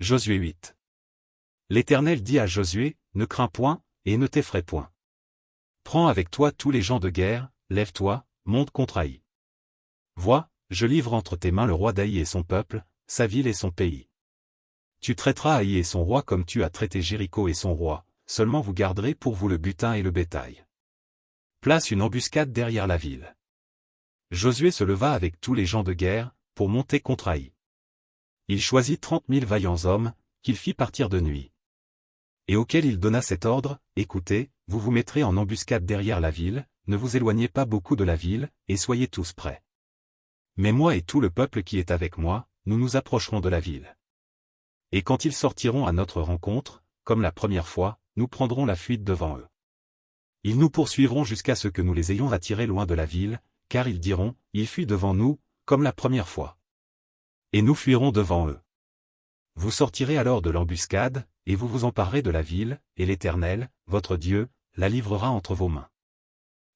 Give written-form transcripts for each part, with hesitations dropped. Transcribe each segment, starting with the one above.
Josué 8. L'Éternel dit à Josué, ne crains point, et ne t'effraie point. Prends avec toi tous les gens de guerre, lève-toi, monte contre Haï. Vois, je livre entre tes mains le roi d'Haï et son peuple, sa ville et son pays. Tu traiteras Haï et son roi comme tu as traité Jéricho et son roi, seulement vous garderez pour vous le butin et le bétail. Place une embuscade derrière la ville. Josué se leva avec tous les gens de guerre, pour monter contre Haï. Il choisit 30 000 vaillants hommes, qu'il fit partir de nuit. Et auxquels il donna cet ordre, écoutez, vous vous mettrez en embuscade derrière la ville, ne vous éloignez pas beaucoup de la ville, et soyez tous prêts. Mais moi et tout le peuple qui est avec moi, nous nous approcherons de la ville. Et quand ils sortiront à notre rencontre, comme la première fois, nous prendrons la fuite devant eux. Ils nous poursuivront jusqu'à ce que nous les ayons attirés loin de la ville, car ils diront, il fuit devant nous, comme la première fois. Et nous fuirons devant eux. Vous sortirez alors de l'embuscade, et vous vous emparerez de la ville, et l'Éternel, votre Dieu, la livrera entre vos mains.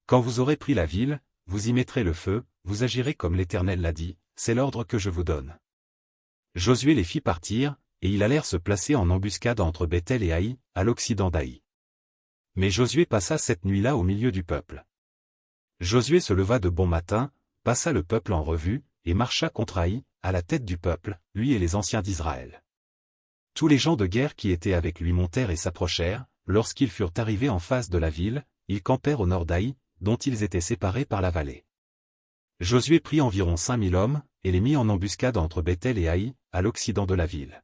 Quand vous aurez pris la ville, vous y mettrez le feu, vous agirez comme l'Éternel l'a dit, c'est l'ordre que je vous donne. Josué les fit partir, et ils allèrent se placer en embuscade entre Béthel et Haï, à l'occident d'Haï. Mais Josué passa cette nuit-là au milieu du peuple. Josué se leva de bon matin, passa le peuple en revue, et marcha contre Haï, à la tête du peuple, lui et les anciens d'Israël. Tous les gens de guerre qui étaient avec lui montèrent et s'approchèrent, lorsqu'ils furent arrivés en face de la ville, ils campèrent au nord d'Haï, dont ils étaient séparés par la vallée. Josué prit environ 5 000 hommes, et les mit en embuscade entre Béthel et Haï, à l'occident de la ville.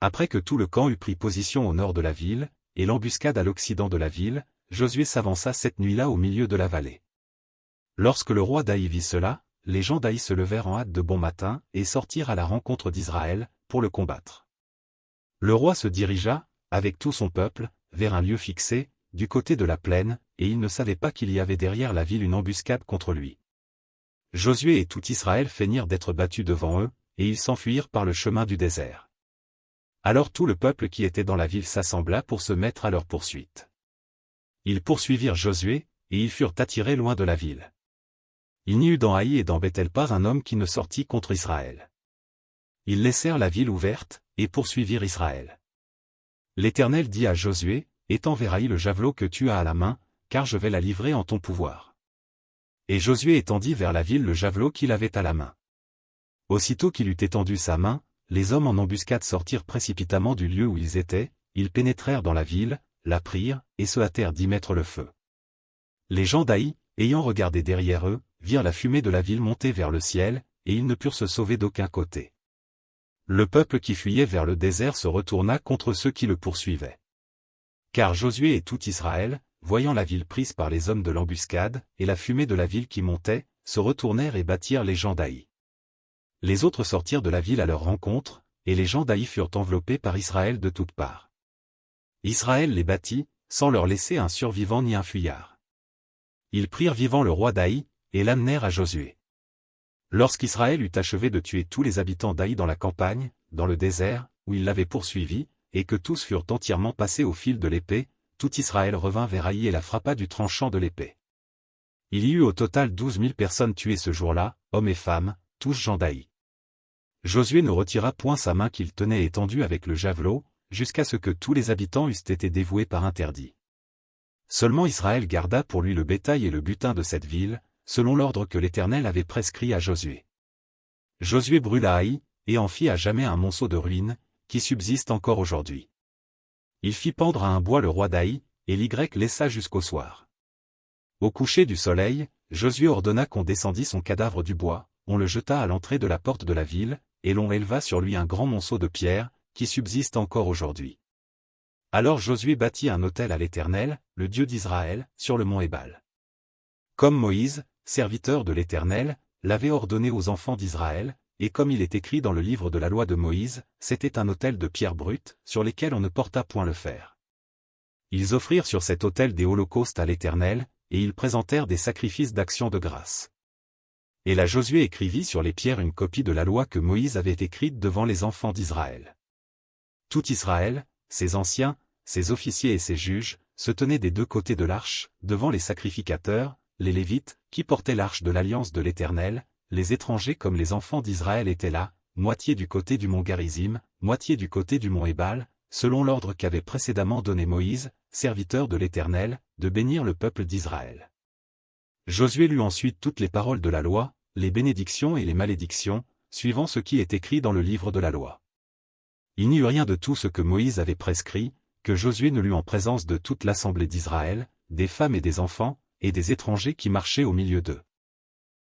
Après que tout le camp eut pris position au nord de la ville, et l'embuscade à l'occident de la ville, Josué s'avança cette nuit-là au milieu de la vallée. Lorsque le roi d'Haï vit cela, les gens d'Haï se levèrent en hâte de bon matin, et sortirent à la rencontre d'Israël, pour le combattre. Le roi se dirigea, avec tout son peuple, vers un lieu fixé, du côté de la plaine, et il ne savait pas qu'il y avait derrière la ville une embuscade contre lui. Josué et tout Israël feignirent d'être battus devant eux, et ils s'enfuirent par le chemin du désert. Alors tout le peuple qui était dans la ville s'assembla pour se mettre à leur poursuite. Ils poursuivirent Josué, et ils furent attirés loin de la ville. Il n'y eut dans Haï et dans Béthel pas un homme qui ne sortit contre Israël. Ils laissèrent la ville ouverte, et poursuivirent Israël. L'Éternel dit à Josué, étends vers Haï le javelot que tu as à la main, car je vais la livrer en ton pouvoir. Et Josué étendit vers la ville le javelot qu'il avait à la main. Aussitôt qu'il eut étendu sa main, les hommes en embuscade sortirent précipitamment du lieu où ils étaient, ils pénétrèrent dans la ville, la prirent, et se hâtèrent d'y mettre le feu. Les gens d'Haï, ayant regardé derrière eux, virent la fumée de la ville monter vers le ciel, et ils ne purent se sauver d'aucun côté. Le peuple qui fuyait vers le désert se retourna contre ceux qui le poursuivaient. Car Josué et tout Israël, voyant la ville prise par les hommes de l'embuscade, et la fumée de la ville qui montait, se retournèrent et battirent les gens d'Haï. Les autres sortirent de la ville à leur rencontre, et les gens d'Haï furent enveloppés par Israël de toutes parts. Israël les battit, sans leur laisser un survivant ni un fuyard. Ils prirent vivant le roi d'Haï, et l'amenèrent à Josué. Lorsqu'Israël eut achevé de tuer tous les habitants d'Haï dans la campagne, dans le désert, où il l'avait poursuivi, et que tous furent entièrement passés au fil de l'épée, tout Israël revint vers Haï et la frappa du tranchant de l'épée. Il y eut au total 12 000 personnes tuées ce jour-là, hommes et femmes, tous gens d'Haï. Josué ne retira point sa main qu'il tenait étendue avec le javelot, jusqu'à ce que tous les habitants eussent été dévoués par interdit. Seulement Israël garda pour lui le bétail et le butin de cette ville, selon l'ordre que l'Éternel avait prescrit à Josué. Josué brûla Haï, et en fit à jamais un monceau de ruines, qui subsiste encore aujourd'hui. Il fit pendre à un bois le roi d'Haï, et l'Y laissa jusqu'au soir. Au coucher du soleil, Josué ordonna qu'on descendît son cadavre du bois, on le jeta à l'entrée de la porte de la ville, et l'on éleva sur lui un grand monceau de pierre, qui subsiste encore aujourd'hui. Alors Josué bâtit un autel à l'Éternel, le Dieu d'Israël, sur le mont Ébal. Comme Moïse, serviteur de l'Éternel, l'avait ordonné aux enfants d'Israël, et comme il est écrit dans le livre de la loi de Moïse, c'était un autel de pierres brutes, sur lesquelles on ne porta point le fer. Ils offrirent sur cet autel des holocaustes à l'Éternel, et ils présentèrent des sacrifices d'action de grâce. Et là Josué écrivit sur les pierres une copie de la loi que Moïse avait écrite devant les enfants d'Israël. Tout Israël, ses anciens, ses officiers et ses juges, se tenaient des deux côtés de l'arche, devant les sacrificateurs, les Lévites, qui portaient l'arche de l'alliance de l'Éternel, les étrangers comme les enfants d'Israël étaient là, moitié du côté du mont Garizim, moitié du côté du mont Ébal, selon l'ordre qu'avait précédemment donné Moïse, serviteur de l'Éternel, de bénir le peuple d'Israël. Josué lut ensuite toutes les paroles de la loi, les bénédictions et les malédictions, suivant ce qui est écrit dans le livre de la loi. Il n'y eut rien de tout ce que Moïse avait prescrit, que Josué ne lut en présence de toute l'assemblée d'Israël, des femmes et des enfants, et des étrangers qui marchaient au milieu d'eux.